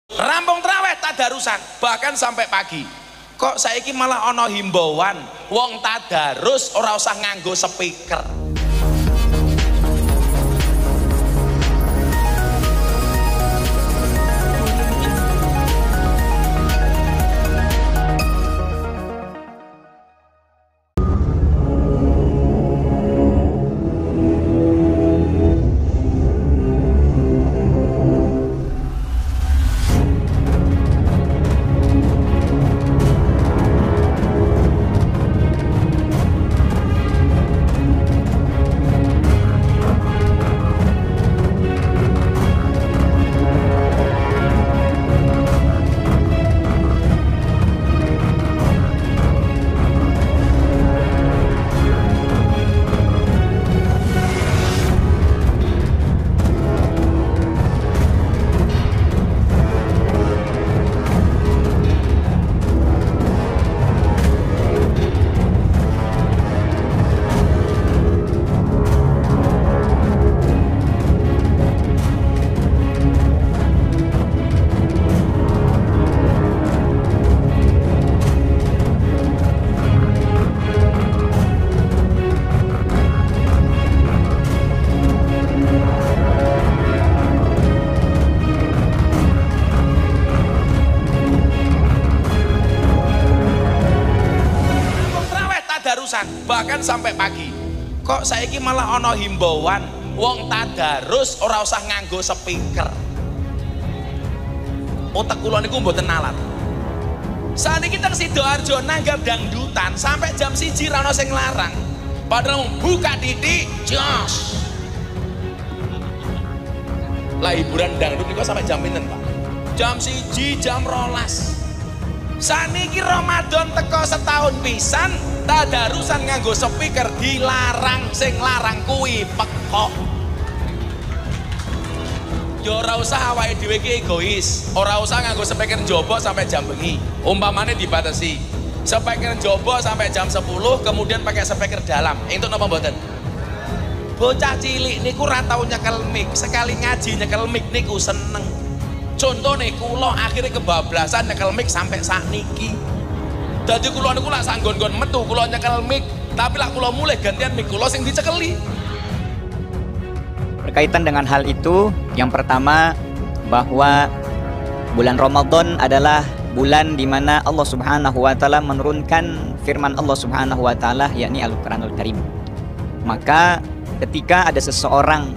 Rampung traweh tadarusan bahkan sampai pagi. Kok saiki malah ono himbauan wong tadarus ora usah nganggo speaker. Bahkan sampai pagi. Kok saiki malah ono himbauan wong tadarus ora usah nganggo speaker. Otak kula niku mboten nalar. Saniki teng Sidoarjo nanggap dangdutan sampai jam 1 ra ono sing larang. Padahal buka titik jos. Lah hiburan dangdut niku sampai jam pinten, Pak? Jam 1, jam 12. Saniki Ramadan teko setahun pisan tadarusan nganggo speaker dilarang, sing larang kuwi pekok. Yo ora usah awake dhewe iki egois, ora usah nganggo speaker njaba sampai jam bengi. Umpamane dibatasi. Speaker njaba sampai jam 10, kemudian pakai speaker dalam. Entuk napa mboten? Bocah cilik niku ora tau nyekel mic, sekali ngaji nyekel mic niku seneng. Contoh nih, kula akhirnya kebablasan nyekel mic sampai sakniki. Jadi kula niku lak sanggon-gon metu kula nyekel mic, tapi lak kula mulai gantian mic kula sing dicekeli. Berkaitan dengan hal itu, yang pertama bahwa bulan Ramadan adalah bulan di mana Allah Subhanahu wa taala menurunkan firman Allah Subhanahu wa taala yakni Al-Qur'anul Karim. Maka ketika ada seseorang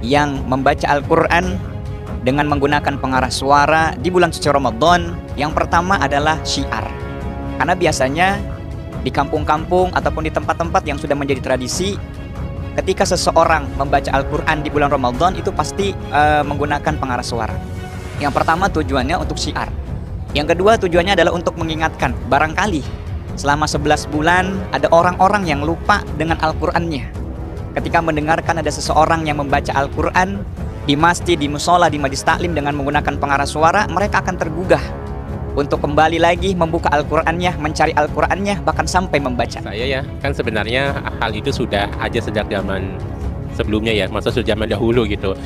yang membaca Al-Qur'an dengan menggunakan pengarah suara di bulan suci Ramadan, yang pertama adalah syiar. Karena biasanya di kampung-kampung ataupun di tempat-tempat yang sudah menjadi tradisi, ketika seseorang membaca Al-Quran di bulan Ramadan itu pasti menggunakan pengarah suara. Yang pertama tujuannya untuk syiar. Yang kedua tujuannya adalah untuk mengingatkan, barangkali selama 11 bulan ada orang-orang yang lupa dengan Al-Qurannya. Ketika mendengarkan ada seseorang yang membaca Al-Quran di masjid, di musola, di majlis taklim dengan menggunakan pengarah suara, mereka akan tergugah untuk kembali lagi membuka Al-Qur'annya, mencari Al-Qur'annya, bahkan sampai membaca. Saya ya, kan sebenarnya hal itu sudah aja sejak zaman sebelumnya ya, maksudnya zaman dahulu gitu.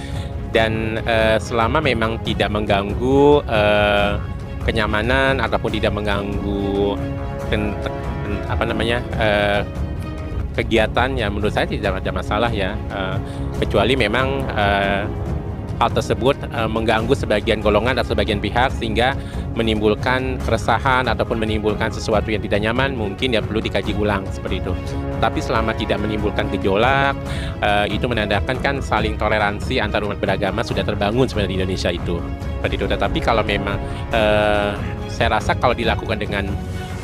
Dan selama memang tidak mengganggu kenyamanan ataupun tidak mengganggu kegiatan, ya menurut saya tidak ada masalah ya, kecuali memang hal tersebut mengganggu sebagian golongan atau sebagian pihak sehingga menimbulkan keresahan ataupun menimbulkan sesuatu yang tidak nyaman, mungkin ya perlu dikaji ulang seperti itu. Tapi selama tidak menimbulkan gejolak, itu menandakan kan saling toleransi antar umat beragama sudah terbangun sebenarnya di Indonesia itu. Seperti itu. Tetapi kalau memang saya rasa kalau dilakukan dengan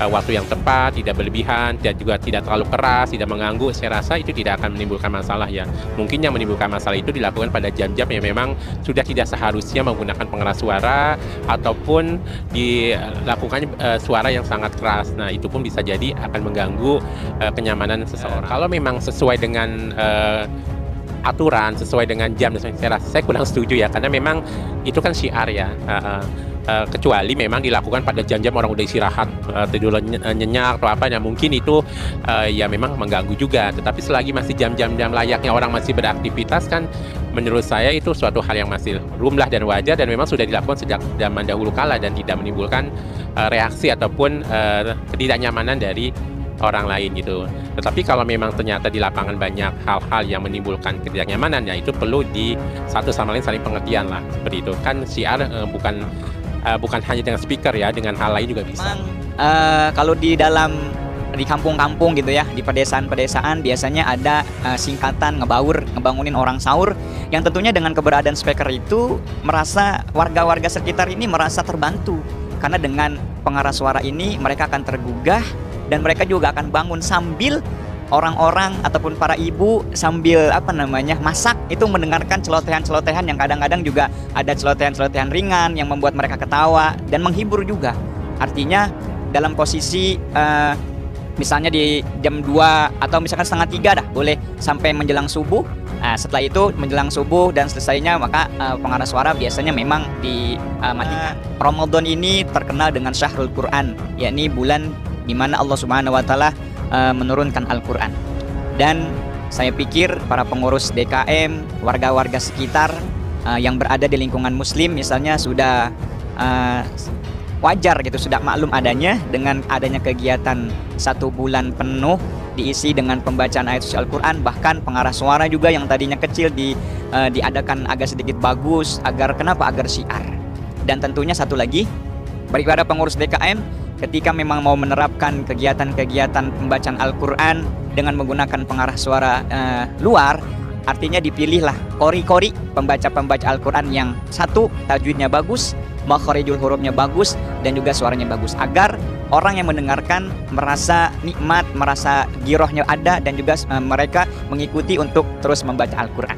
waktu yang tepat, tidak berlebihan, dan juga tidak terlalu keras, tidak mengganggu, saya rasa itu tidak akan menimbulkan masalah ya. Mungkin yang menimbulkan masalah itu dilakukan pada jam-jam yang memang sudah tidak seharusnya menggunakan pengeras suara ataupun dilakukan suara yang sangat keras. Nah, itu pun bisa jadi akan mengganggu kenyamanan seseorang. Kalau memang sesuai dengan aturan, sesuai dengan jam, saya kurang setuju ya, karena memang itu kan syiar ya. kecuali memang dilakukan pada jam-jam orang udah istirahat, tidur nyenyak atau apa, mungkin itu ya memang mengganggu juga. Tetapi selagi masih jam-jam layaknya orang masih beraktivitas kan, menurut saya itu suatu hal yang masih rumlah dan wajar, dan memang sudah dilakukan sejak zaman dahulu kala dan tidak menimbulkan reaksi ataupun ketidaknyamanan dari orang lain gitu. Tetapi kalau memang ternyata di lapangan banyak hal-hal yang menimbulkan ketidaknyamanan, ya itu perlu di satu sama lain saling pengertian lah, seperti itu kan. Syiar bukan hanya dengan speaker ya, dengan hal lain juga bisa. Memang kalau di kampung-kampung gitu ya, di pedesaan-pedesaan biasanya ada singkatan ngebaur, ngebangunin orang sahur, yang tentunya dengan keberadaan speaker itu merasa warga-warga sekitar ini merasa terbantu, karena dengan pengarah suara ini mereka akan tergugah dan mereka juga akan bangun sambil orang-orang ataupun para ibu sambil masak itu mendengarkan celotehan-celotehan yang kadang-kadang juga ada celotehan-celotehan ringan yang membuat mereka ketawa dan menghibur juga. Artinya dalam posisi misalnya di jam 2 atau misalkan setengah 3 dah boleh sampai menjelang subuh. Setelah itu menjelang subuh dan selesainya maka pengarah suara biasanya memang dimatikan. Ramadan ini terkenal dengan Syahrul Quran, yakni bulan di mana Allah Subhanahu wa taala menurunkan Al-Qur'an. Dan saya pikir para pengurus DKM, warga-warga sekitar yang berada di lingkungan muslim misalnya sudah wajar gitu, sudah maklum adanya dengan adanya kegiatan 1 bulan penuh diisi dengan pembacaan ayat suci Al-Qur'an. Bahkan pengarah suara juga yang tadinya kecil diadakan agak sedikit bagus agar syiar. Dan tentunya satu lagi, bagi para pengurus DKM, ketika memang mau menerapkan kegiatan-kegiatan pembacaan Al-Quran dengan menggunakan pengarah suara luar, artinya dipilihlah kori-kori pembaca-pembaca Al-Quran yang satu tajwidnya bagus, makharijul hurufnya bagus, dan juga suaranya bagus, agar orang yang mendengarkan merasa nikmat, merasa girohnya ada, dan juga mereka mengikuti untuk terus membaca Al-Quran.